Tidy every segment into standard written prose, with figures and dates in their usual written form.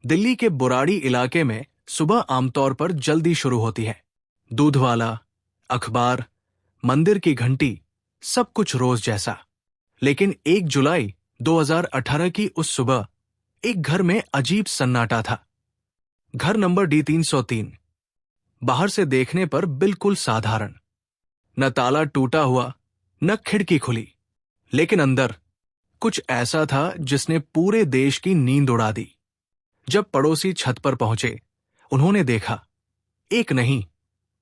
दिल्ली के बुराड़ी इलाके में सुबह आमतौर पर जल्दी शुरू होती है। दूध वाला, अखबार, मंदिर की घंटी, सब कुछ रोज जैसा। लेकिन 1 जुलाई 2018 की उस सुबह एक घर में अजीब सन्नाटा था। घर नंबर D303। बाहर से देखने पर बिल्कुल साधारण। न ताला टूटा हुआ, न खिड़की खुली, लेकिन अंदर कुछ ऐसा था जिसने पूरे देश की नींद उड़ा दी। जब पड़ोसी छत पर पहुंचे, उन्होंने देखा, एक नहीं,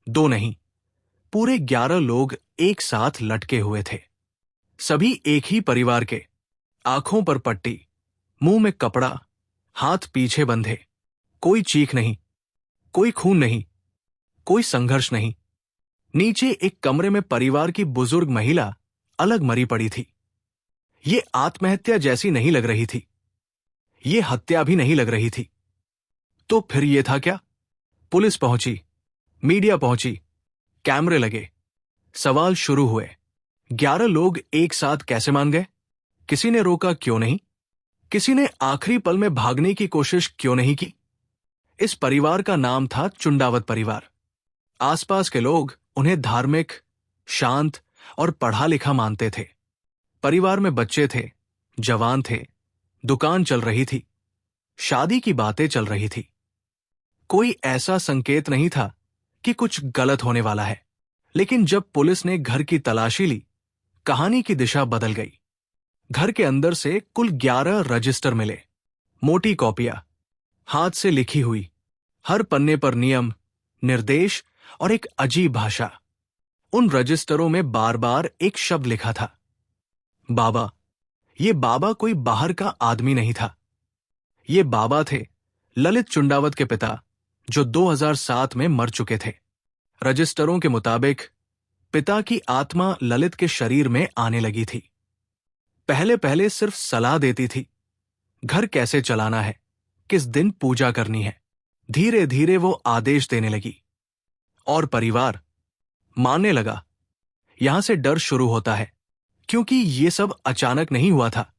दो नहीं, पूरे 11 लोग एक साथ लटके हुए थे। सभी एक ही परिवार के। आंखों पर पट्टी, मुंह में कपड़ा, हाथ पीछे बंधे। कोई चीख नहीं, कोई खून नहीं, कोई संघर्ष नहीं। नीचे एक कमरे में परिवार की बुजुर्ग महिला अलग मरी पड़ी थी। ये आत्महत्या जैसी नहीं लग रही थी, ये हत्या भी नहीं लग रही थी। तो फिर ये था क्या? पुलिस पहुंची, मीडिया पहुंची, कैमरे लगे, सवाल शुरू हुए। 11 लोग एक साथ कैसे मान गए? किसी ने रोका क्यों नहीं? किसी ने आखिरी पल में भागने की कोशिश क्यों नहीं की? इस परिवार का नाम था चुंडावत परिवार। आसपास के लोग उन्हें धार्मिक, शांत और पढ़ा लिखा मानते थे। परिवार में बच्चे थे, जवान थे, दुकान चल रही थी, शादी की बातें चल रही थी। कोई ऐसा संकेत नहीं था कि कुछ गलत होने वाला है। लेकिन जब पुलिस ने घर की तलाशी ली, कहानी की दिशा बदल गई। घर के अंदर से कुल 11 रजिस्टर मिले, मोटी कॉपियां, हाथ से लिखी हुई, हर पन्ने पर नियम, निर्देश और एक अजीब भाषा। उन रजिस्टरों में बार बार एक शब्द लिखा था, बाबा। ये बाबा कोई बाहर का आदमी नहीं था। ये बाबा थे ललित चुंडावत के पिता, जो 2007 में मर चुके थे। रजिस्टरों के मुताबिक पिता की आत्मा ललित के शरीर में आने लगी थी। पहले पहले सिर्फ सलाह देती थी, घर कैसे चलाना है, किस दिन पूजा करनी है। धीरे धीरे वो आदेश देने लगी और परिवार मानने लगा। यहां से डर शुरू होता है, क्योंकि ये सब अचानक नहीं हुआ था,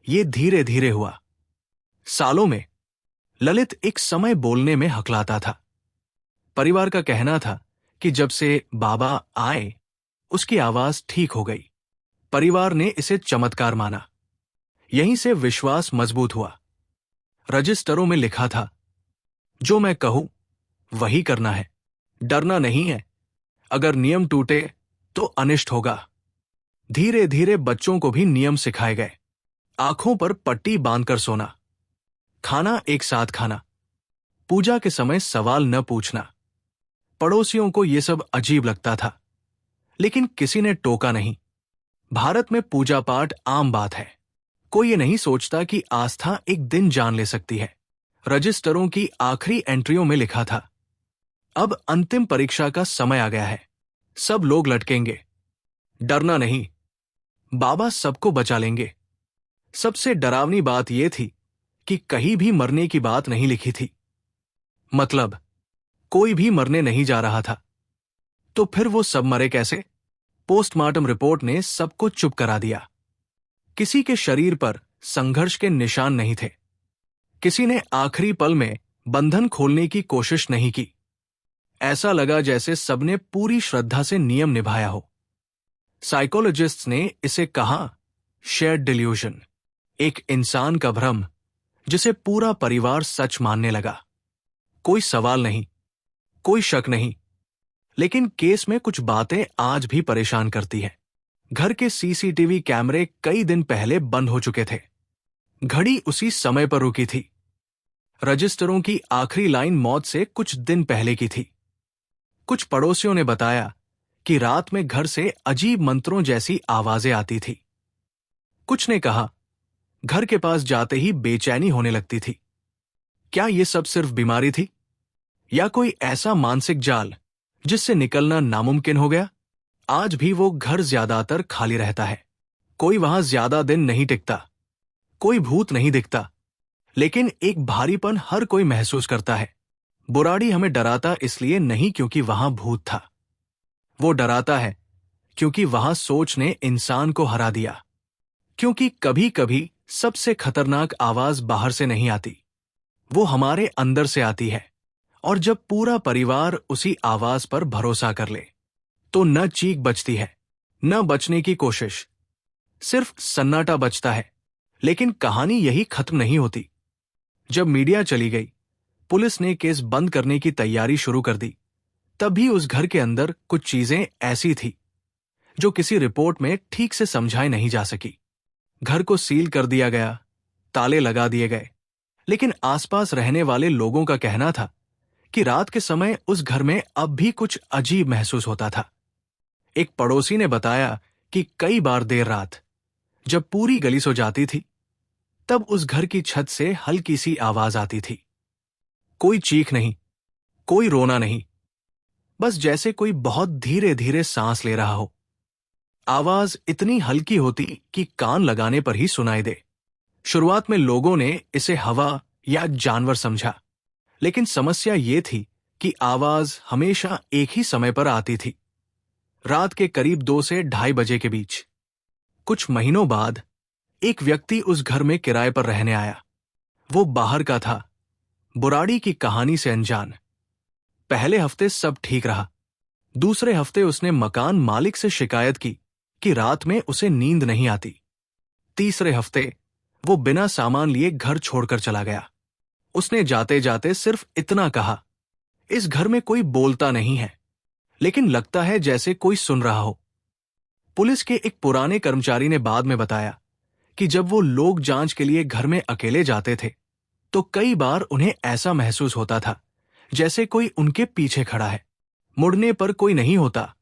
ये धीरे धीरे हुआ। सालों में ललित एक समय बोलने में हकलाता था। परिवार का कहना था कि जब से बाबा आए, उसकी आवाज ठीक हो गई। परिवार ने इसे चमत्कार माना। यहीं से विश्वास मजबूत हुआ। रजिस्टरों में लिखा था, जो मैं कहूं वही करना है, डरना नहीं है। अगर नियम टूटे तो अनिष्ट होगा। धीरे धीरे बच्चों को भी नियम सिखाए गए। आंखों पर पट्टी बांधकर सोना, खाना एक साथ खाना, पूजा के समय सवाल न पूछना। पड़ोसियों को यह सब अजीब लगता था, लेकिन किसी ने टोका नहीं। भारत में पूजा पाठ आम बात है। कोई ये नहीं सोचता कि आस्था एक दिन जान ले सकती है। रजिस्टरों की आखिरी एंट्रियों में लिखा था, अब अंतिम परीक्षा का समय आ गया है, सब लोग लटकेंगे, डरना नहीं, बाबा सबको बचा लेंगे। सबसे डरावनी बात यह थी कि कहीं भी मरने की बात नहीं लिखी थी। मतलब कोई भी मरने नहीं जा रहा था। तो फिर वो सब मरे कैसे? पोस्टमार्टम रिपोर्ट ने सबको चुप करा दिया। किसी के शरीर पर संघर्ष के निशान नहीं थे। किसी ने आखिरी पल में बंधन खोलने की कोशिश नहीं की। ऐसा लगा जैसे सबने पूरी श्रद्धा से नियम निभाया हो। साइकोलॉजिस्ट्स ने इसे कहा शेयर्ड डिल्यूजन, एक इंसान का भ्रम जिसे पूरा परिवार सच मानने लगा। कोई सवाल नहीं, कोई शक नहीं। लेकिन केस में कुछ बातें आज भी परेशान करती हैं। घर के सीसीटीवी कैमरे कई दिन पहले बंद हो चुके थे। घड़ी उसी समय पर रुकी थी। रजिस्टरों की आखिरी लाइन मौत से कुछ दिन पहले की थी। कुछ पड़ोसियों ने बताया कि रात में घर से अजीब मंत्रों जैसी आवाजें आती थी। कुछ ने कहा घर के पास जाते ही बेचैनी होने लगती थी। क्या यह सब सिर्फ बीमारी थी, या कोई ऐसा मानसिक जाल जिससे निकलना नामुमकिन हो गया? आज भी वो घर ज्यादातर खाली रहता है। कोई वहां ज्यादा दिन नहीं टिकता, कोई भूत नहीं दिखता, लेकिन एक भारीपन हर कोई महसूस करता है। बुराड़ी हमें डराता इसलिए नहीं क्योंकि वहां भूत था। वो डराता है क्योंकि वहां सोच ने इंसान को हरा दिया। क्योंकि कभी कभी सबसे खतरनाक आवाज बाहर से नहीं आती, वो हमारे अंदर से आती है, और जब पूरा परिवार उसी आवाज पर भरोसा कर ले तो न चीख बचती है, न बचने की कोशिश, सिर्फ सन्नाटा बचता है। लेकिन कहानी यही खत्म नहीं होती। जब मीडिया चली गई, पुलिस ने केस बंद करने की तैयारी शुरू कर दी, तब भी उस घर के अंदर कुछ चीजें ऐसी थी जो किसी रिपोर्ट में ठीक से समझाई नहीं जा सकी। घर को सील कर दिया गया, ताले लगा दिए गए, लेकिन आसपास रहने वाले लोगों का कहना था कि रात के समय उस घर में अब भी कुछ अजीब महसूस होता था। एक पड़ोसी ने बताया कि कई बार देर रात जब पूरी गली सो जाती थी, तब उस घर की छत से हल्की सी आवाज आती थी। कोई चीख नहीं, कोई रोना नहीं, बस जैसे कोई बहुत धीरे धीरे सांस ले रहा हो। आवाज इतनी हल्की होती कि कान लगाने पर ही सुनाई दे। शुरुआत में लोगों ने इसे हवा या जानवर समझा, लेकिन समस्या ये थी कि आवाज हमेशा एक ही समय पर आती थी, रात के करीब 2 से ढाई बजे के बीच। कुछ महीनों बाद एक व्यक्ति उस घर में किराए पर रहने आया। वो बाहर का था, बुराड़ी की कहानी से अनजान। पहले हफ्ते सब ठीक रहा। दूसरे हफ्ते उसने मकान मालिक से शिकायत की कि रात में उसे नींद नहीं आती। तीसरे हफ्ते वो बिना सामान लिए घर छोड़कर चला गया। उसने जाते जाते सिर्फ इतना कहा, इस घर में कोई बोलता नहीं है, लेकिन लगता है जैसे कोई सुन रहा हो। पुलिस के एक पुराने कर्मचारी ने बाद में बताया कि जब वो लोग जांच के लिए घर में अकेले जाते थे, तो कई बार उन्हें ऐसा महसूस होता था जैसे कोई उनके पीछे खड़ा है। मुड़ने पर कोई नहीं होता,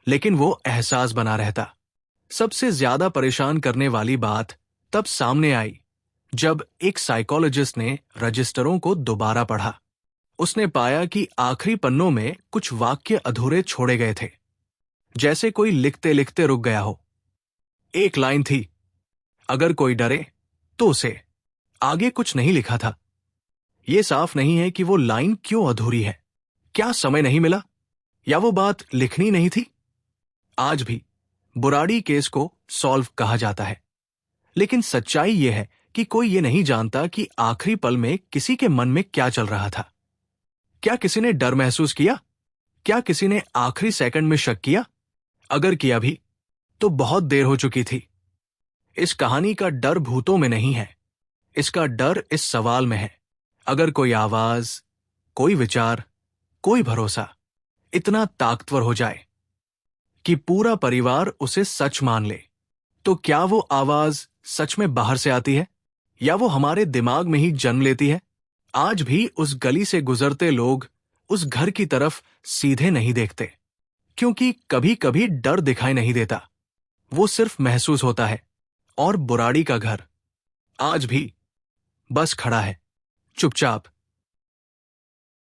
लेकिन वो एहसास बना रहता। सबसे ज्यादा परेशान करने वाली बात तब सामने आई जब एक साइकोलॉजिस्ट ने रजिस्टरों को दोबारा पढ़ा। उसने पाया कि आखिरी पन्नों में कुछ वाक्य अधूरे छोड़े गए थे, जैसे कोई लिखते लिखते रुक गया हो। एक लाइन थी, अगर कोई डरे तो उसे। आगे कुछ नहीं लिखा था। यह साफ नहीं है कि वो लाइन क्यों अधूरी है। क्या समय नहीं मिला, या वो बात लिखनी नहीं थी? आज भी बुराड़ी केस को सॉल्व कहा जाता है, लेकिन सच्चाई यह है कि कोई ये नहीं जानता कि आखिरी पल में किसी के मन में क्या चल रहा था। क्या किसी ने डर महसूस किया? क्या किसी ने आखिरी सेकंड में शक किया? अगर किया भी, तो बहुत देर हो चुकी थी। इस कहानी का डर भूतों में नहीं है, इसका डर इस सवाल में है, अगर कोई आवाज, कोई विचार, कोई भरोसा इतना ताकतवर हो जाए कि पूरा परिवार उसे सच मान ले, तो क्या वो आवाज सच में बाहर से आती है, या वो हमारे दिमाग में ही जन्म लेती है? आज भी उस गली से गुजरते लोग उस घर की तरफ सीधे नहीं देखते, क्योंकि कभी कभी डर दिखाई नहीं देता, वो सिर्फ महसूस होता है। और बुराड़ी का घर आज भी बस खड़ा है, चुपचाप,